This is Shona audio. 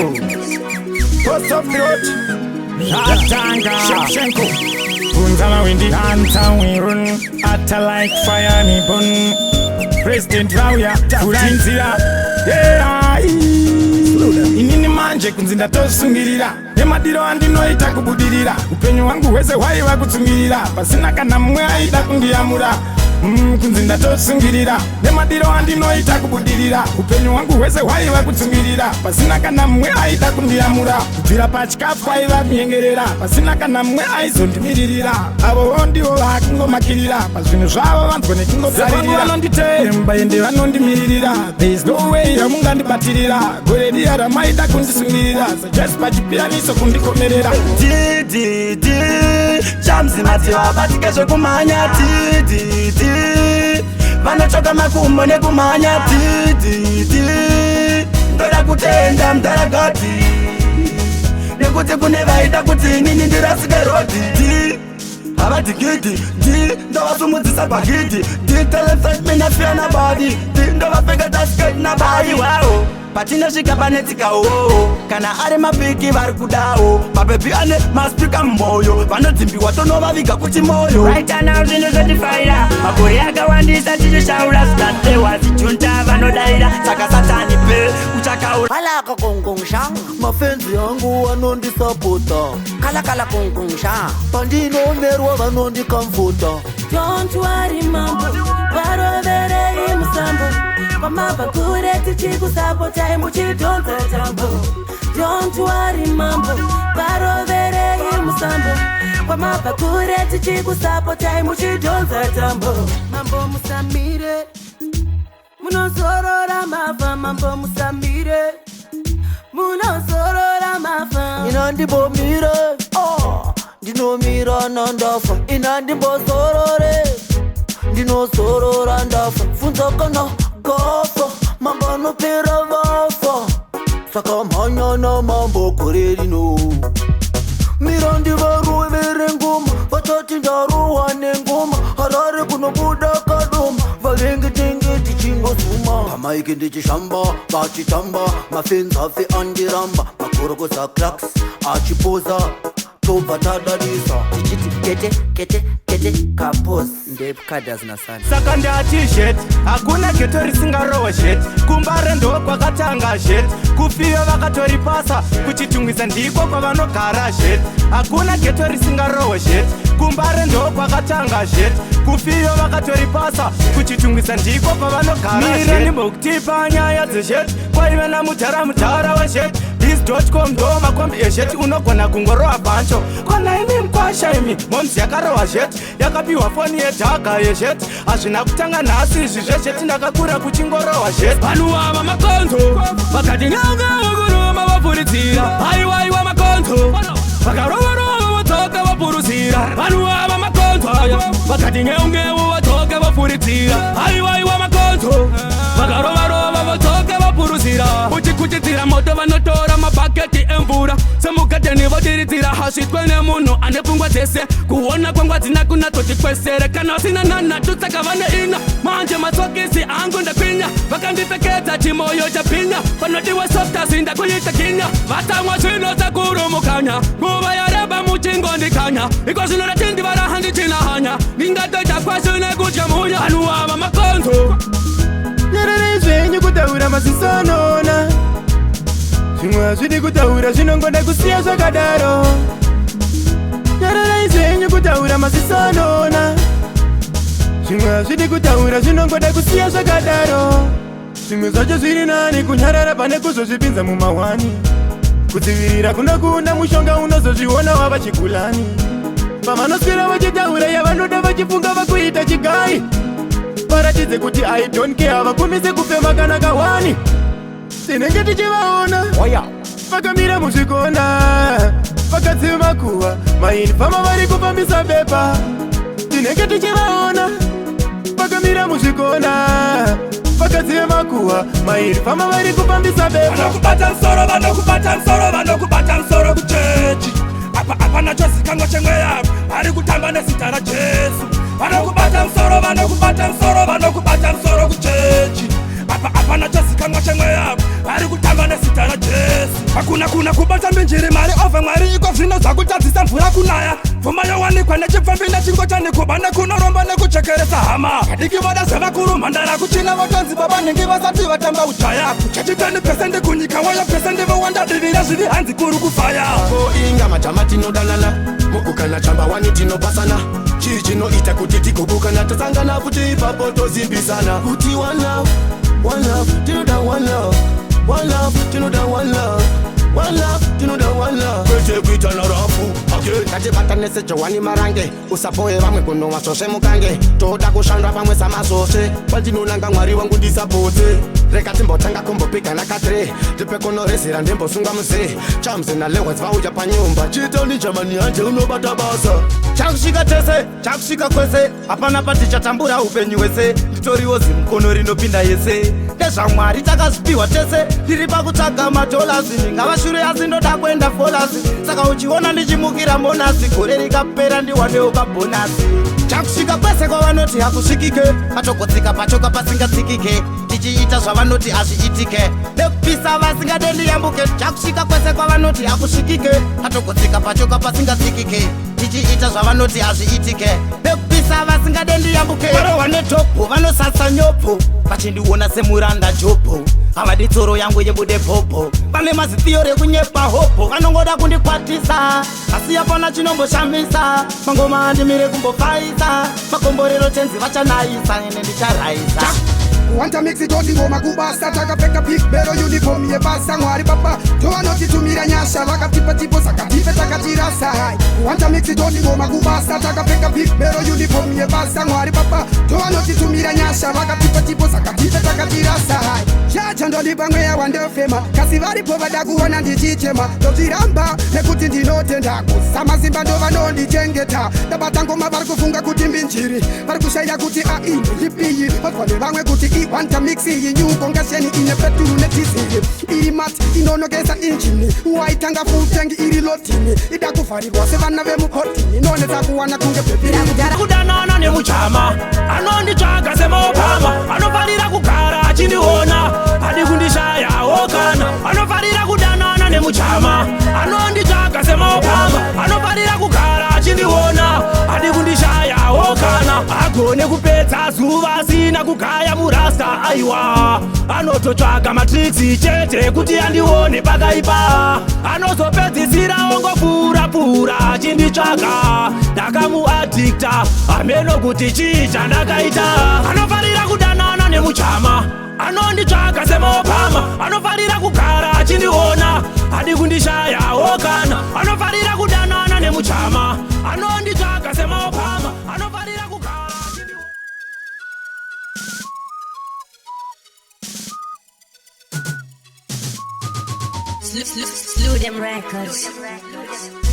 Post of the road. Atanga Shevchenko. Punzala Windy Anta Wirun. Atta like fire ni bun. President Rauya Furanzira. Yeah. Inini manje kunzinda tosungirira. Nemadiro andinoita kubudirira. Upenyu wangu wese waiva kutsungirira. Pasina kana mwe aida kundiyamura. Kunzinda tosungirira. Nemadiro andinoita kubudirira. Upenyu wangu wese waiva kutsungirira. Pasina kana mwe aida kundiyamura. Kubvira pachikafu waiva kunyengerera. Pasina kana mwe aizondimirira. Avo vondivo vakungomakirira. Pazvinhu zvavo vanzwa nekungotaririra. Vanonditemba ende vanondimirira. There is no way yamungandibatirira. Gore riya ramaida kundisungirira. Sajasi pachipianiso kundikomerera. Chamzimati wabatike zvekumhanya. Vanochoka makumbo nekumhanya. Ndoda kutenda mdaragati nekuti kune vaida kuti inini ndirasike rodi. Havati gidi ndovasumudzisa pagidi. Telefet mina fear nobody. Ndovapfeka tasket nabody. Wow. Patinosvika panetika kana ari mapiki vari kudawo. Mabebi ane maspika mumwoyo vanodzimbiwa tonovaviga kuti moyo. Right now zvinhu zvotifaira. Makore akawandisa tichishaura zitatewa zichunta vanodaira. Saka satani pe uchakaura. Kalaka kongkongsha. Mafenzi yangu vanondisapota. Kala kongkongsha. Pandinomerwa vanondikamfuta. Don't worry mambo, varoverei musambo. Pamabva kure tichikusapotai muchidhonza tambo. Don't worry mambo, varoverei musambo. Pamabva kure tichikusapotai muchidhonza tambo. Mambo musamire, munozorora mafa. Mambo musamire, munozorora mafa. Inandibomire, ndinomira nandafa. Inandimbozorore, ndinosorora ndafa. Funza kana gafa, mambo anopera vafa. Saka mhanya na mambo gore rino. Mira ndivarovere ngoma, vatati ndarohwa nengoma. Harare kunobuda kadoma, valengitengeti chingosuma. Pamaike ndichishamba, vachitamba, mafenzi afe andiramba. Makorokosa cracks, achipoza, tobva tadadisa. Tichiti kete kapos. Ndepukadha zinasana. Saka ndati shet, hakuna geto risingarohwa shet. Kumbare ndo kwakatanga shet. Kufiyo vakatoripasa, kuchitungisa ndiko kwavanogara shet. Hakuna geto risingarohwa shet. Kumbare ndo kwakatanga shet. Kufiyo vakatoripasa, kuchitungisa ndiko kwavanogara shet. Mire ndimokutipa nyaya dzeshet. Kwaive namutara weshet. This.com ndo makombi eshet. Unogona kungorohwa pancho. Kona imi mkwasha imi momzi yakarohwa shet. Yakapiwa foni yedhaga yeshet. Hazvina kutanga nhasi izvi zveshet. Ndakakura kuchingorohwa shet. Vanhu ava makonzo vakati nyangauguruma vapfuridzira. Haiwaiwa makonzo vakarovarova vodzoka vapuruzira. Vanhu ava makonzo aya vakati ngeungeu vodzoka vapfuridzira. Haiwaiwa makonzo vakarovarova vodzoka vapuruzira. Uchikuchidzira moto vanotora mabhaketi emvura. Semugadheni vodiridzira hasvitwe nemunhu ane pfungwa dzese. Kuona kwangwa dzina kunatotikwesere. Kana usina nanhatu saka vane ina. Manje matsokisi angu ndakwinya. Vakandipfekedza chimoyo chaphinya. Panodiwe softasi ndakuita kinya. Vatamwa zvino dzakurumukanya. Nguva yareba muchingondikanya. Iko zvino ratindi varahandichina hanya. Ndingatoita kwashu nekudya munya. Vanhu ava makonzo. Nyerere zvenyu kutaura masisonona. Zvimwe hazvidi kutaura zvinongoda kusiya zvakadaro. Nyerere zvenyu kutaura masisonona. Zvimwe hazvidi kutaura zvinongoda kusiya zvakadaro. Zvimwe zvacho zviri nani kunyarara pane kuzozvipinza mumahwani. Kudzivirira kunokunda mushonga unozozviona wava chikulani. Pavanoswera vachitaura yavanoda vachifunga vakuita chigai. Varatidze kuti I don't care, vakumise kufema kana kawani. Tinenge tichivaona vakamira muzvikona, vakadzima kuva mainifama vari kufambisa bepa. Tinenge tichivaona vakamira muzvikona, vakadzima kuva mainifama vari kufambisa bepa. Vanokubata musoro kuchechi. Apana chozikanwa chemwe yavo vari kutamba nezita raJesu. Vanokubata musoro kuchechi. Apana chozikanwa chemwe yavo vari kutamba nezita raJesu. hakuna kubata minjiri mari ove mwari iko zvino zvakutadzisa mvura kunaya pfuma yowanikwa nechipfambi nechingocha nekuba nekunoromba nekuchekeresa hama vadiki voda zvevakuru mhandara kuchina votonzi vavanenge vasati vatamba ujaya kuchachi 10% kunyika waya pesendi vowanda divira zvivi hanzi kuru kufaya ko inga majama tinodanana mukukana chamba wani tinopasana chii chinoita kuti tikubukana tasangana futi ipapo tozimbisana kuti one love tinoda one love tinoda one love tinoda one love kwete kuitana rafu ngatibatanese jowani marange usapoye vamwe kunonwa svosve mukange toda kushandwa pamwe samasvosve kwandinonanga mwari wangu ndisapote reka timbotanga kumbopigana katre tipekonorezera ndimbosunga muze chamze nalewedzi vauya panyumba chitoni jamani hanje unobata basa chakusvika tese chakusvika kwese hapana patichatambura upenyu hwese nditoriwo zimukono rinopinda yese ndezvamwari takazvipiwa tese ndiri pakutsvaga madolasi ndingava shure asi ndoda kuenda folasi saka uchiona ndichimukira monasi gore rikapera ndiwanewo kabhonasi chakusvika kwese kwavanoti hakusvikike patokotsika pachoka pasingatsikike tichiita zvavanoti hazviitike nekupisa vasingadendiyambuke chakusvika kwese kwavanoti hakusvikike patokotsika pachoka pasingatsikike tichiita zvavanoti hazviitike nekupisa vasingadendiyambuke varohwa netopo vanosasa nyopo vachindiona semuranda jopo havadi tsoro yangu yebude popo vane mazitiyo rekunyepa hopo vanongoda kundikwatisa asi hapana chinomboshamisa mangoma andimire kumbofaisa makomborero tenzi vachanaisa ene ndicharaisa Wanta mix it oti ngoma kubasa takapfeka big bero uniform yebasa mwari baba tovanoti nyasha vakatipa tipo sakatipe takatirasa Wanta mix it oti ngoma kubasa takapfeka big bero uniform yebasa mwari baba tovanoti nyasha vakatipa tipo sakatipe takatirasa chacha ndoni pamwe yawandofema kasi varipo vada kuona ndichichema ndotiramba nekuti ndinotenda kusamazimba ndovanondichengeta ndabata ngoma vari kufunga kuti mbinjiri vari kushaira kuti aine ipiyi vatwane vamwe kuti Wanta mixi yinyuko ngasheni ine peturu netizili iri mati inonogesa injini waitanga futengi iri lotini ida kufarirwa sevana vemukotini noneza kuwana kunge pepiri kudanana nemuchama anonditsvaga semobama anofarira kugara achindiona hadi kundishayawo kana anofarira kudanana nemuchama anonditsvaga semobama anofarira kugara achindiona hadi kundishayawo kana agone kupedza zuva asina kugaya murasta aiwa anototsvaga matriksi chete kuti andione pakaipa anozopedzisira ongopura achinditsvaga ndakamuadhikta ameno kuti chii chandakaita anofarira kudanana nemuchama anonditsvaga semobama anofarira kugara achindiona hadi kundishayawo kana anofarira kudanana nemuchama anonditsvaga semobama anofarira kugara Slew them records.